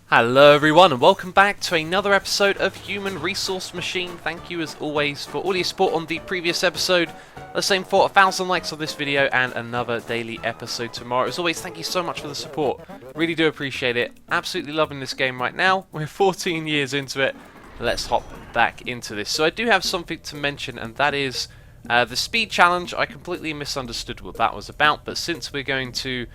Hello everyone and welcome back to another episode of Human Resource Machine. Thank you as always for all your support on the previous episode. Let's aim for 1,000 likes on this video and another daily episode tomorrow. As always, thank you so much for the support. Really do appreciate it. Absolutely loving this game right now. We're 14 years into it. Let's hop back into this. So I do have something to mention, and that is the speed challenge. I completely misunderstood what that was about, but since we're going to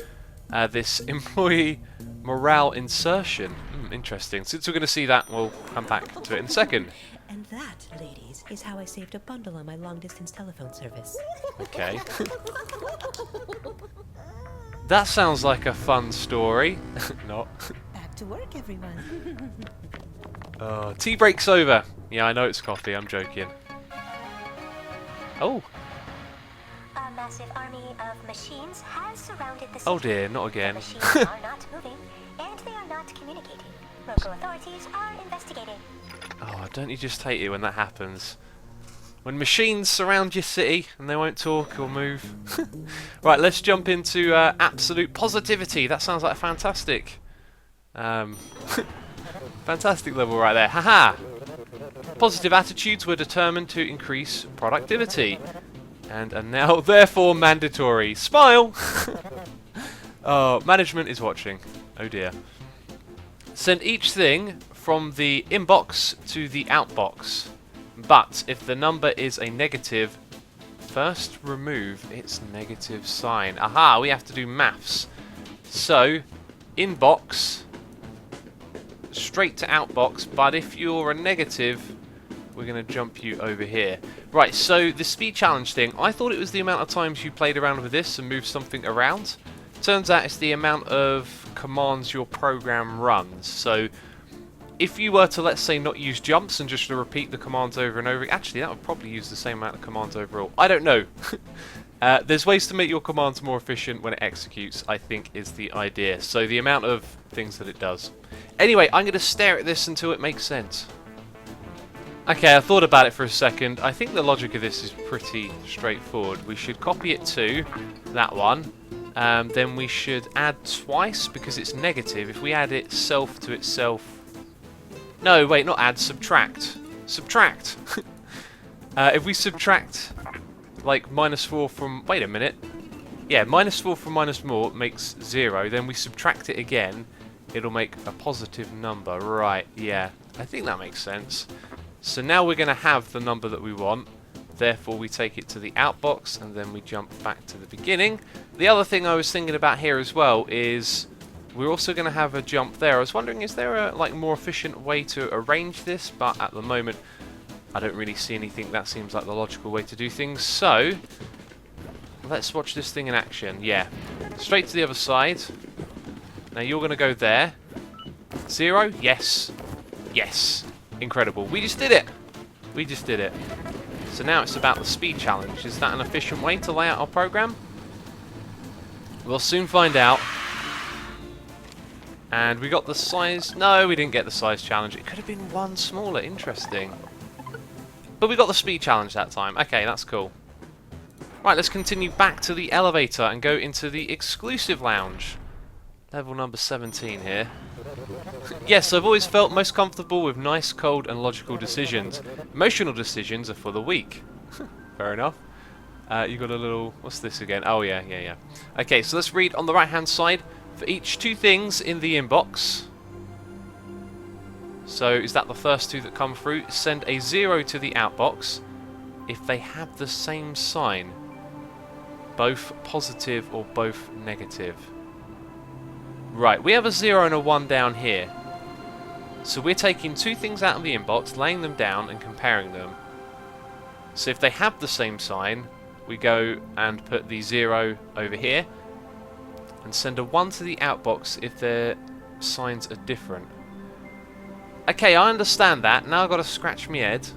this employee morale insertion. Interesting. Since we're going to see that, we'll come back to it in a second. And that, ladies, is how I saved a bundle on my long-distance telephone service. Okay. That sounds like a fun story. Not. Back to work, everyone. Tea break's over. Yeah, I know it's coffee. I'm joking. Oh. A massive army of machines has surrounded the city. Oh dear, not again. The machines are not moving, and they are not communicating. Local authorities are investigating. Oh, don't you just hate it when that happens? When machines surround your city and they won't talk or move. Right, let's jump into absolute positivity. That sounds like a fantastic, fantastic level right there. Haha! Positive attitudes were determined to increase productivity. And are now therefore mandatory. Smile! Oh, management is watching. Oh dear. Send each thing from the inbox to the outbox. But if the number is a negative, first remove its negative sign. Aha, we have to do maths. So, inbox, straight to outbox, but if you're a negative, we're going to jump you over here. Right, so the speed challenge thing, I thought it was the amount of times you played around with this and moved something around. Turns out it's the amount of commands your program runs. So if you were to, let's say, not use jumps and just to repeat the commands over and over, actually that would probably use the same amount of commands overall. I don't know. There's ways to make your commands more efficient when it executes, I think is the idea. So the amount of things that it does. Anyway, I'm going to stare at this until it makes sense. Okay, I thought about it for a second. I think the logic of this is pretty straightforward. We should copy it to that one. Then we should add twice because it's negative. If we add itself to itself... No, wait, not add, subtract. Subtract! If we subtract, like, -4 from... Wait a minute. Yeah, -4 from -4 makes 0. Then we subtract it again. It'll make a positive number. Right, yeah. I think that makes sense. So now we're going to have the number that we want, therefore we take it to the outbox and then we jump back to the beginning. The other thing I was thinking about here as well is we're also going to have a jump there. I was wondering, is there a more efficient way to arrange this, but at the moment I don't really see anything. That seems like the logical way to do things. So let's watch this thing in action. Yeah, straight to the other side. Now you're going to go there. 0? Yes. Yes. Incredible. We just did it! We just did it. So now it's about the speed challenge. Is that an efficient way to lay out our program? We'll soon find out. And we got the size... No, we didn't get the size challenge. It could have been one smaller. Interesting. But we got the speed challenge that time. Okay, that's cool. Right, let's continue back to the elevator and go into the exclusive lounge. Level number 17 here. Yes, I've always felt most comfortable with nice, cold and logical decisions. Emotional decisions are for the weak. Fair enough. You got a little... What's this again? Oh, yeah. Okay, so let's read on the right-hand side. For each 2 things in the inbox. So, is that the first 2 that come through? Send a 0 to the outbox if they have the same sign. Both positive or both negative. Right, we have a 0 and a 1 down here. So we're taking 2 things out of the inbox, laying them down and comparing them. So if they have the same sign, we go and put the 0 over here and send a 1 to the outbox if their signs are different. Okay, I understand that. Now I've got to scratch my head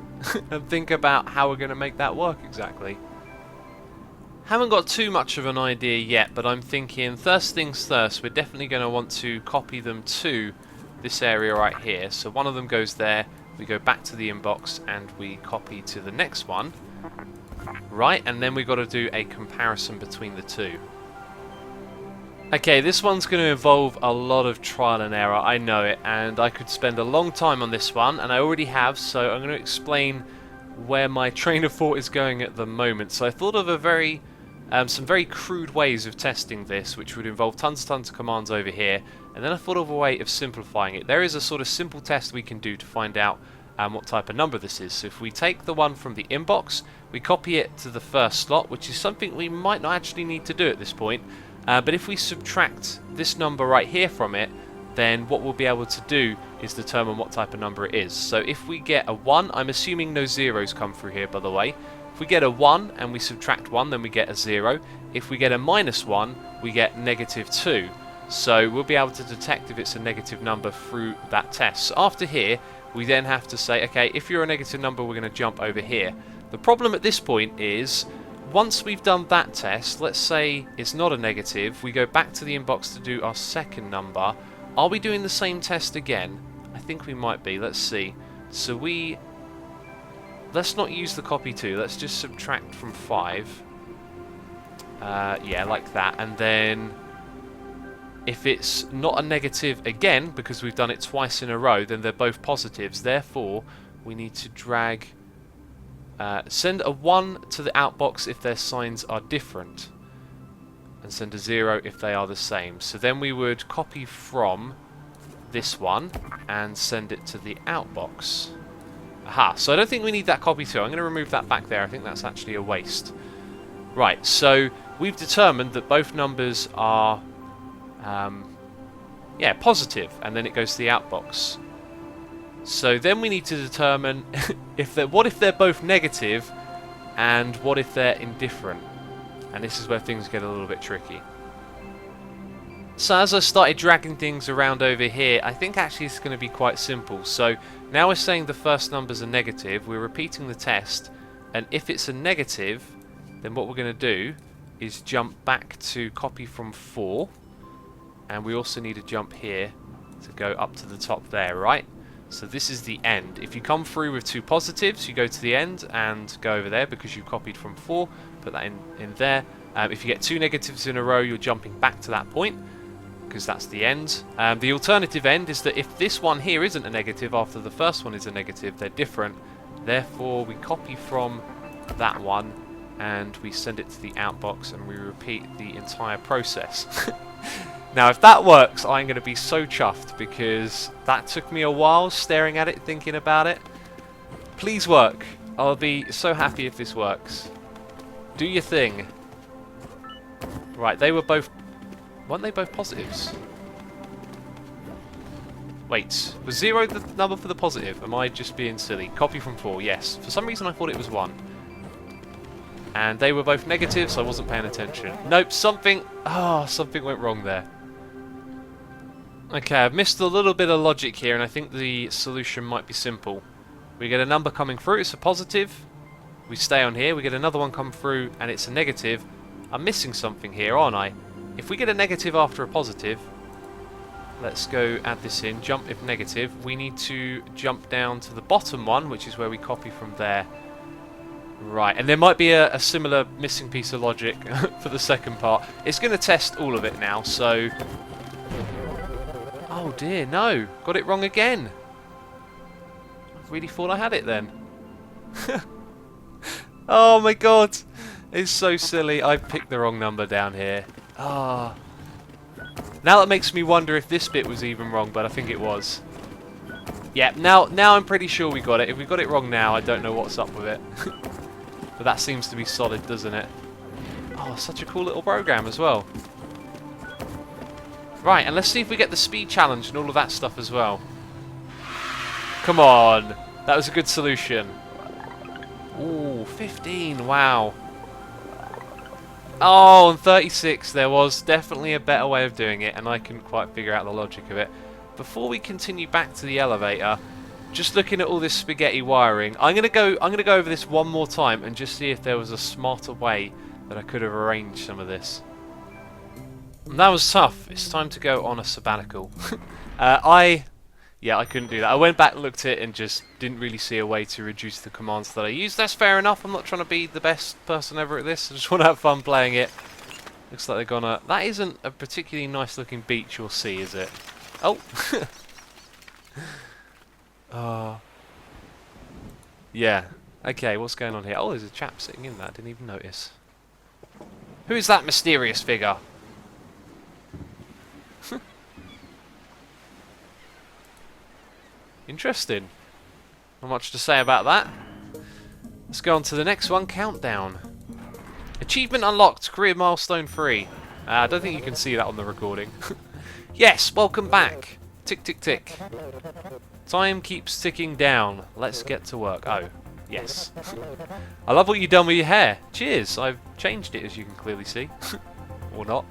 and think about how we're going to make that work exactly. Haven't got too much of an idea yet, but I'm thinking first things first, we're definitely going to want to copy them to this area right here. So one of them goes there, we go back to the inbox and we copy to the next one. Right, and then we've got to do a comparison between the two. Okay, this one's going to involve a lot of trial and error, I know it, and I could spend a long time on this one, and I already have, so I'm going to explain where my train of thought is going at the moment. So I thought of some very crude ways of testing this, which would involve tons of commands over here, and then I thought of a way of simplifying it. There is a sort of simple test we can do to find out what type of number this is. So if we take the one from the inbox, we copy it to the first slot, which is something we might not actually need to do at this point. But if we subtract this number right here from it, then what we'll be able to do is determine what type of number it is. So if we get a 1, I'm assuming no zeros come through here, by the way. If we get a 1 and we subtract 1, then we get a 0. If we get a -1, we get -2. So we'll be able to detect if it's a negative number through that test. So after here, we then have to say, okay, if you're a negative number, we're going to jump over here. The problem at this point is, once we've done that test, let's say it's not a negative, we go back to the inbox to do our second number. Are we doing the same test again? I think we might be. Let's see. So let's not use the copy 2. Let's just subtract from 5. Yeah, like that. And then if it's not a negative again, because we've done it twice in a row, then they're both positives. Therefore, we need to drag... send a 1 to the outbox if their signs are different, and send a 0 if they are the same. So then we would copy from this one and send it to the outbox. Aha, so I don't think we need that copy 2. I'm going to remove that back there. I think that's actually a waste. Right, so we've determined that both numbers are yeah, positive, and then it goes to the outbox. So then we need to determine what if they're both negative, and what if they're indifferent. And this is where things get a little bit tricky. So as I started dragging things around over here, I think actually it's going to be quite simple. So now we're saying the first numbers are negative, we're repeating the test, and if it's a negative, then what we're going to do is jump back to copy from 4, and we also need to jump here to go up to the top there, right? So this is the end. If you come through with 2 positives, you go to the end and go over there because you copied from 4. Put that in there. If you get 2 negatives in a row, you're jumping back to that point because that's the end. The alternative end is that if this one here isn't a negative after the first one is a negative, they're different. Therefore, we copy from that one and we send it to the outbox and we repeat the entire process. Now, if that works, I'm going to be so chuffed because that took me a while staring at it, thinking about it. Please work. I'll be so happy if this works. Do your thing. Right, they were both... weren't they both positives? Wait, was 0 the number for the positive? Am I just being silly? Copy from 4, yes. For some reason I thought it was 1. And they were both negative, so I wasn't paying attention. Nope, something went wrong there. Okay, I've missed a little bit of logic here, and I think the solution might be simple. We get a number coming through, it's a positive. We stay on here, we get another one come through, and it's a negative. I'm missing something here, aren't I? If we get a negative after a positive, let's go add this in, jump if negative. We need to jump down to the bottom one, which is where we copy from there. Right, and there might be a similar missing piece of logic for the second part. It's going to test all of it now, so... oh dear, no. Got it wrong again. I really thought I had it then. Oh my god. It's so silly. I picked the wrong number down here. Ah. Now that makes me wonder if this bit was even wrong, but I think it was. Yeah, now I'm pretty sure we got it. If we got it wrong now, I don't know what's up with it. But that seems to be solid, doesn't it? Oh, such a cool little program as well. Right, and let's see if we get the speed challenge and all of that stuff as well. Come on. That was a good solution. Ooh, 15. Wow. Oh, and 36. There was definitely a better way of doing it, and I couldn't quite figure out the logic of it. Before we continue back to the elevator, just looking at all this spaghetti wiring, I'm gonna go over this one more time and just see if there was a smarter way that I could have arranged some of this. And that was tough. It's time to go on a sabbatical. Yeah, I couldn't do that. I went back, looked at it, and just didn't really see a way to reduce the commands that I used. That's fair enough. I'm not trying to be the best person ever at this. I just want to have fun playing it. Looks like they're gonna... That isn't a particularly nice looking beach or sea, is it? Oh! Yeah. Okay, what's going on here? Oh, there's a chap sitting in that. Didn't even notice. Who is that mysterious figure? Interesting. Not much to say about that. Let's go on to the next one. Countdown. Achievement unlocked. Career milestone 3. I don't think you can see that on the recording. Yes, welcome back. Tick, tick, tick. Time keeps ticking down. Let's get to work. Oh, yes. I love what you've done with your hair. Cheers. I've changed it, as you can clearly see. Or not.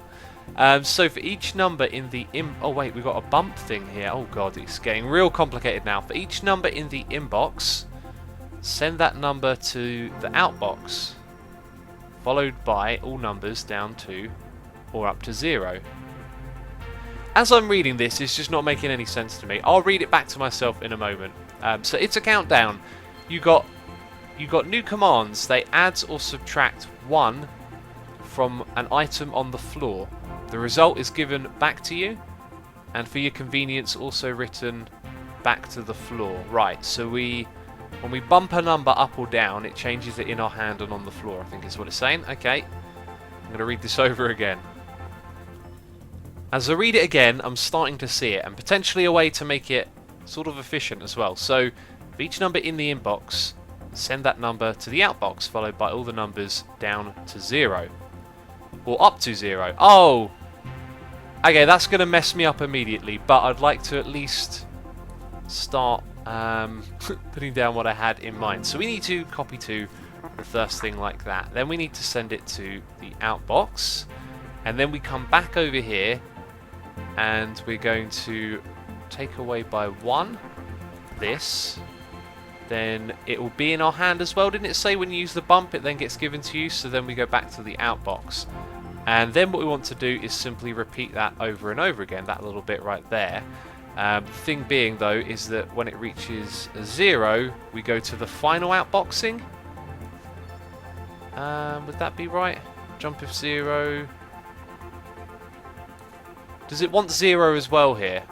So for each number in the... Oh, wait, we've got a bump thing here. Oh, God, it's getting real complicated now. For each number in the inbox, send that number to the outbox, followed by all numbers down to or up to 0. As I'm reading this, it's just not making any sense to me. I'll read it back to myself in a moment. So it's a countdown. You got new commands. They add or subtract 1 from an item on the floor. The result is given back to you, and for your convenience, also written back to the floor. Right. So when we bump a number up or down, it changes it in our hand and on the floor. I think is what it's saying. Okay. I'm going to read this over again. As I read it again, I'm starting to see it, and potentially a way to make it sort of efficient as well. So, for each number in the inbox, send that number to the outbox, followed by all the numbers down to 0. Or up to 0. Oh! Okay, that's going to mess me up immediately, but I'd like to at least start putting down what I had in mind. So we need to copy to the first thing like that. Then we need to send it to the outbox. And then we come back over here, and we're going to take away by 1 this. Then it will be in our hand as well. Didn't it say when you use the bump it then gets given to you? So then we go back to the outbox. And then what we want to do is simply repeat that over and over again, that little bit right there. The thing being though is that when it reaches 0, we go to the final outboxing. Would that be right? Jump if 0. Does it want 0 as well here?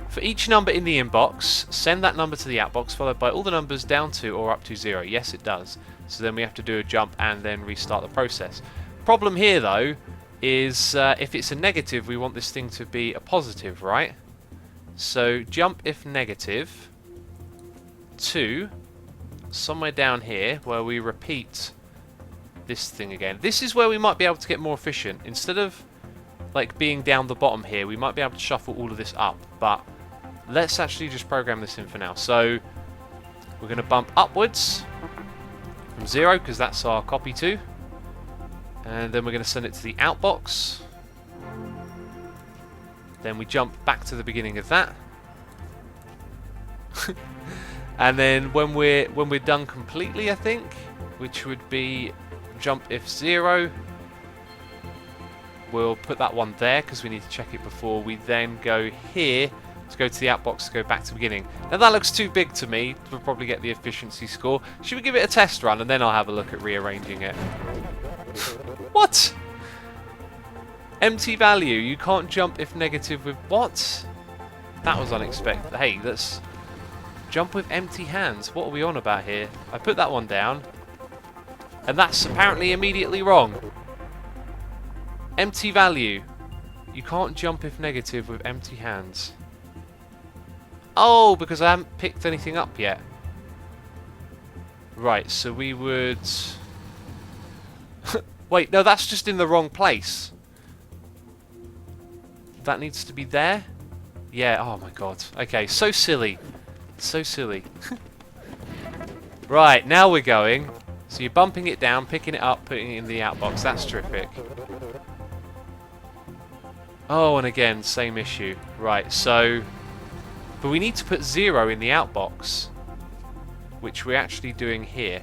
For each number in the inbox, send that number to the outbox, followed by all the numbers down to or up to 0. Yes, it does. So then we have to do a jump and then restart the process. Problem here, though, is if it's a negative, we want this thing to be a positive, right? So jump if negative to somewhere down here where we repeat this thing again. This is where we might be able to get more efficient. Instead of like being down the bottom here, we might be able to shuffle all of this up, but let's actually just program this in for now. So we're going to bump upwards from 0 because that's our copy to, and then we're going to send it to the outbox. Then we jump back to the beginning of that. And then when we're done completely, I think, which would be jump if 0, we'll put that one there because we need to check it before we then go here to go to the outbox to go back to beginning. Now that looks too big to me. We'll probably get the efficiency score. Should we give it a test run and then I'll have a look at rearranging it? What? Empty value. You can't jump if negative with what? That was unexpected. Hey, let's jump with empty hands. What are we on about here? I put that one down, and that's apparently immediately wrong. Empty value. You can't jump if negative with empty hands. Oh, because I haven't picked anything up yet. Right, so we would... Wait, no, that's just in the wrong place. That needs to be there? Yeah, oh my god. Okay, so silly. So silly. Right, now we're going. So you're bumping it down, picking it up, putting it in the outbox. That's terrific. Oh, and again, same issue. Right, so... But we need to put 0 in the outbox, which we're actually doing here.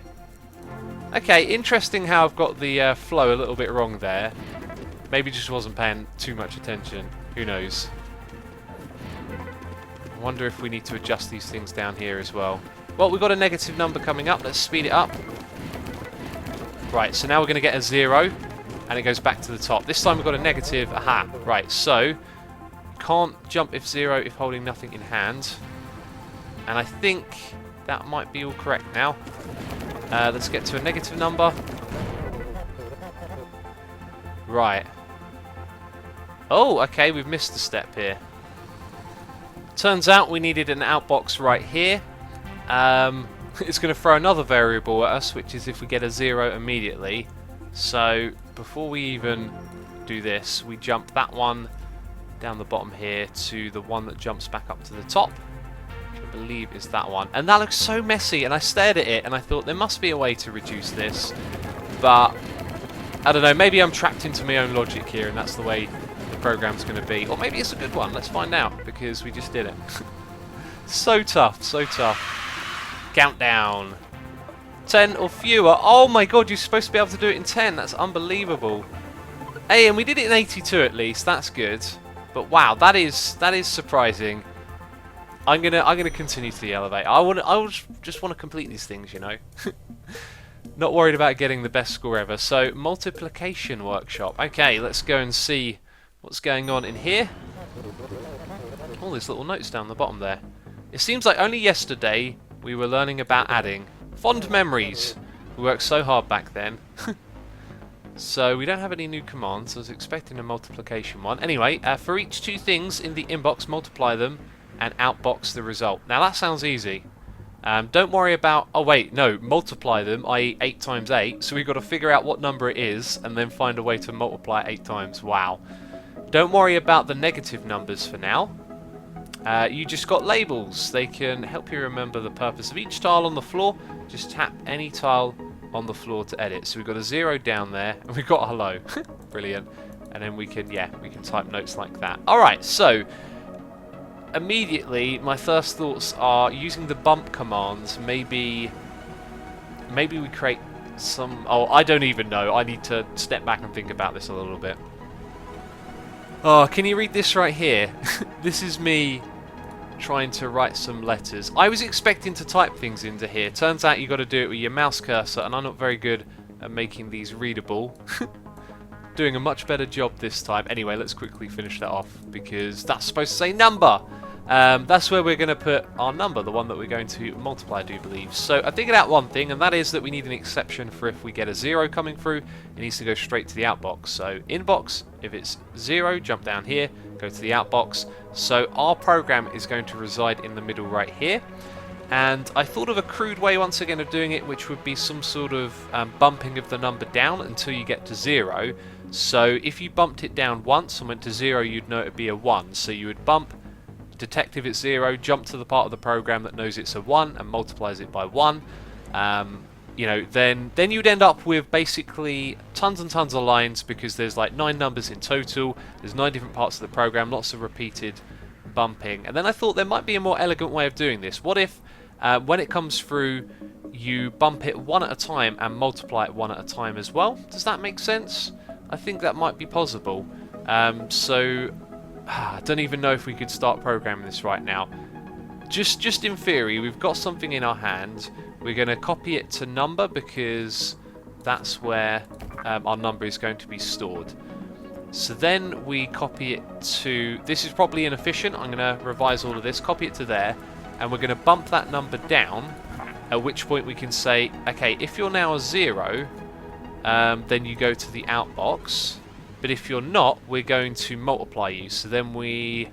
Okay, interesting how I've got the flow a little bit wrong there. Maybe just wasn't paying too much attention. Who knows? I wonder if we need to adjust these things down here as well. Well, we've got a negative number coming up. Let's speed it up. Right, so now we're going to get a 0, and it goes back to the top. This time we've got a negative. Aha. Right, so can't jump if 0 if holding nothing in hand. And I think that might be all correct now. Let's get to a negative number. Right. Oh, okay, we've missed a step here. Turns out we needed an outbox right here. It's going to throw another variable at us, which is if we get a 0 immediately. So before we even do this, we jump that one down the bottom here to the one that jumps back up to the top, which I believe is that one. And that looks so messy, and I stared at it and I thought there must be a way to reduce this, but I don't know, maybe I'm trapped into my own logic here and that's the way the program's going to be. Or maybe it's a good one. Let's find out, because we just did it. So tough, so tough. Countdown. 10 or fewer. Oh my god, you're supposed to be able to do it in 10. That's unbelievable. Hey, and we did it in 82 at least. That's good. But wow, that is surprising. I'm gonna continue to the elevator. I just want to complete these things, you know. Not worried about getting the best score ever. So, multiplication workshop. Okay, let's go and see what's going on in here. All these little notes down the bottom there. It seems like only yesterday we were learning about adding. Fond memories. We worked so hard back then. So we don't have any new commands. I was expecting a multiplication one. Anyway, for each 2 things in the inbox, multiply them and outbox the result. Now that sounds easy. Don't worry about... Oh wait, no, multiply them, i.e. 8 times 8. So we've got to figure out what number it is and then find a way to multiply it 8 times. Wow. Don't worry about the negative numbers for now. You just got labels. They can help you remember the purpose of each tile on the floor. Just tap any tile on the floor to edit. So we've got a 0 down there and we've got a hello. Brilliant. And then we can type notes like that. Alright, so immediately my first thoughts are using the bump commands. Maybe we create some... Oh, I don't even know. I need to step back and think about this a little bit. Oh, can you read this right here? This is me trying to write some letters. I was expecting to type things into here. Turns out you got to do it with your mouse cursor, and I'm not very good at making these readable. Doing a much better job this time. Anyway, let's quickly finish that off, because that's supposed to say number. That's where we're going to put our number, the one that we're going to multiply, I do believe. So I figured out one thing, and that is that we need an exception for if we get a 0 coming through, it needs to go straight to the outbox. So inbox, if it's 0, jump down here, go to the outbox. So our program is going to reside in the middle right here. And I thought of a crude way once again of doing it, which would be some sort of bumping of the number down until you get to 0. So if you bumped it down once and went to 0, you'd know it would be a 1. So you would bump, detect if it's 0, jump to the part of the program that knows it's a 1 and multiplies it by 1. You know, then you'd end up with basically tons and tons of lines, because there's like 9 numbers in total. There's 9 different parts of the program, lots of repeated bumping. And then I thought there might be a more elegant way of doing this. What if when it comes through, you bump it one at a time and multiply it one at a time as well? Does that make sense? I think that might be possible. So I don't even know if we could start programming this right now. Just in theory, we've got something in our hand. We're going to copy it to number, because that's where our number is going to be stored. So then we copy it to... This is probably inefficient. I'm going to revise all of this. Copy it to there. And we're going to bump that number down, at which point we can say, okay, if you're now a 0, then you go to the outbox. But if you're not, we're going to multiply you. So then we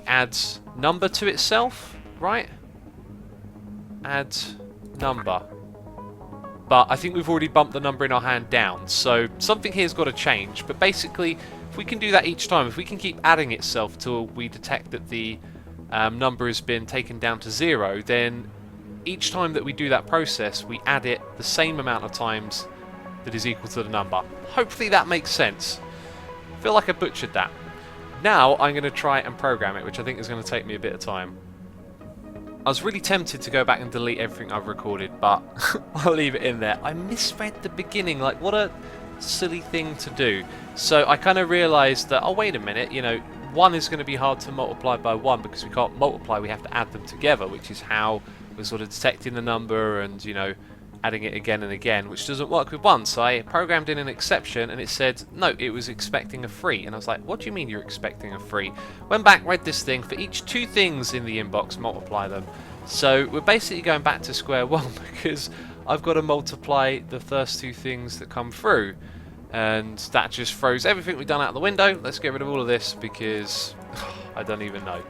add number to itself, right? Add number. But I think we've already bumped the number in our hand down. So something here's got to change. But basically, if we can do that each time, if we can keep adding itself till we detect that the number has been taken down to 0, then each time that we do that process, we add it the same amount of times that is equal to the number. Hopefully that makes sense. I feel like I butchered that. Now I'm going to try and program it, which I think is going to take me a bit of time. I was really tempted to go back and delete everything I've recorded, but I'll leave it in there. I misread the beginning, like what a silly thing to do. So I kind of realised that, oh wait a minute, you know, 1 is going to be hard to multiply by 1 because we can't multiply, we have to add them together, which is how we're sort of detecting the number and, you know, adding it again and again, which doesn't work with 1. So I programmed in an exception and it said, no, it was expecting a 3. And I was like, what do you mean you're expecting a 3? Went back, read this thing, for each 2 things in the inbox, multiply them. So we're basically going back to square one because I've got to multiply the first 2 things that come through. And that just throws everything we've done out the window. Let's get rid of all of this because I don't even know.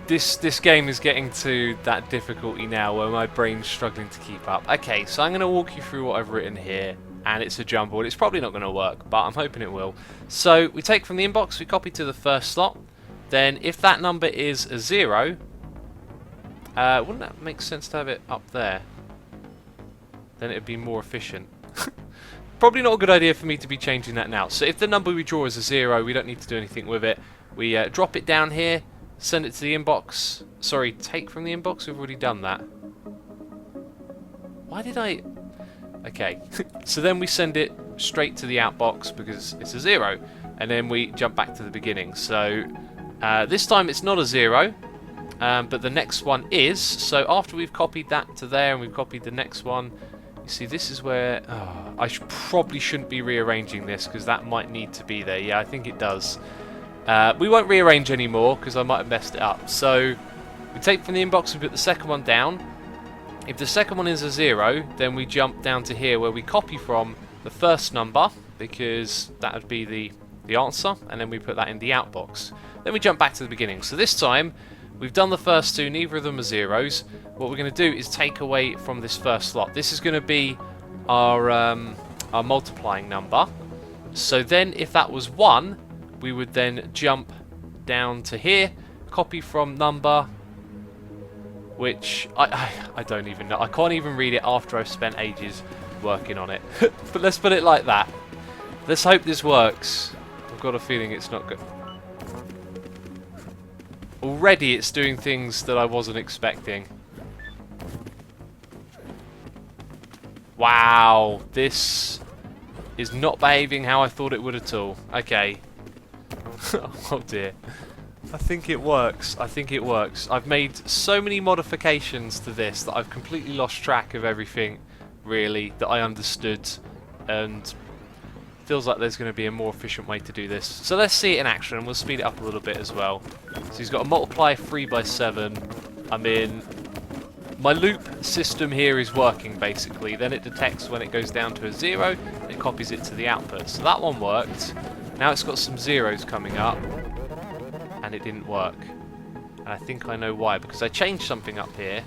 This game is getting to that difficulty now where my brain's struggling to keep up. Okay, so I'm going to walk you through what I've written here, and it's a jumble. It's probably not going to work, but I'm hoping it will. So we take from the inbox, we copy to the first slot. Then if that number is a 0, wouldn't that make sense to have it up there? Then it would be more efficient. Probably not a good idea for me to be changing that now. So if the number we draw is a 0, we don't need to do anything with it. We drop it down here, send it to the inbox. Sorry, take from the inbox? We've already done that. Why did I... Okay, so then we send it straight to the outbox because it's a 0. And then we jump back to the beginning. So this time it's not a 0, but the next one is. So after we've copied that to there and we've copied the next one, you see this is where... I probably shouldn't be rearranging this because that might need to be there. Yeah, I think it does. We won't rearrange anymore because I might have messed it up. So we take from the inbox and put the second one down. If the second one is a 0, then we jump down to here where we copy from the first number because that would be the answer, and then we put that in the outbox. Then we jump back to the beginning. So this time we've done the first 2, neither of them are 0s. What we're going to do is take away from this first slot. This is going to be our multiplying number. So then if that was 1, we would then jump down to here, copy from number, which I don't even know. I can't even read it after I've spent ages working on it. But let's put it like that. Let's hope this works. I've got a feeling it's not good. Already it's doing things that I wasn't expecting. Wow, this is not behaving how I thought it would at all. Okay. Oh dear. I think it works. I think it works. I've made so many modifications to this that I've completely lost track of everything, really, that I understood. And feels like there's going to be a more efficient way to do this. So let's see it in action, and we'll speed it up a little bit as well. So he's got to multiply 3 by 7. I mean, my loop system here is working, basically. Then it detects when it goes down to a 0, and it copies it to the output. So that one worked. Now it's got some 0s coming up, and it didn't work. And I think I know why, because I changed something up here,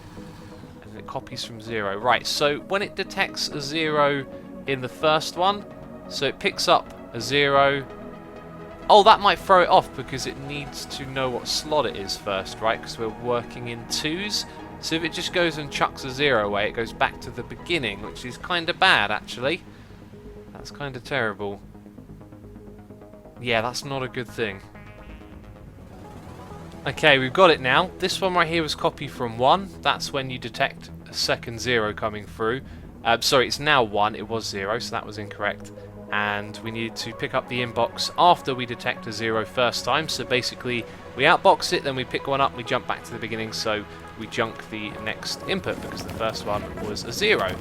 and it copies from 0. Right, so when it detects a 0 in the first one, so it picks up a 0. Oh, that might throw it off because it needs to know what slot it is first, right? Because we're working in 2s. So if it just goes and chucks a 0 away, it goes back to the beginning, which is kind of bad, actually. That's kind of terrible. Yeah, that's not a good thing. Okay, we've got it now. This one right here was copied from 1. That's when you detect a second 0 coming through. Sorry, it's now 1. It was 0, so that was incorrect. And we need to pick up the inbox after we detect a 0 first time. So basically, we outbox it, then we pick one up, we jump back to the beginning, so we junk the next input because the first one was a 0.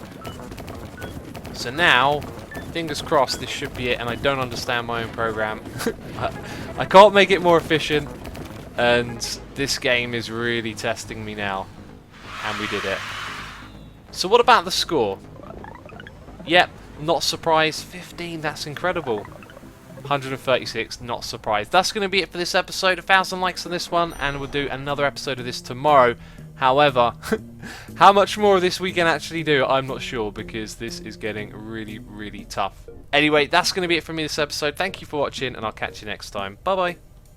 So now, fingers crossed, this should be it, and I don't understand my own program. I can't make it more efficient, and this game is really testing me now. And we did it. So what about the score? Yep. Not surprised. 15, that's incredible. 136, not surprised. That's going to be it for this episode. 1,000 likes on this one, and we'll do another episode of this tomorrow. However, how much more of this we can actually do, I'm not sure, because this is getting really, really tough. Anyway, that's going to be it for me this episode. Thank you for watching, and I'll catch you next time. Bye-bye.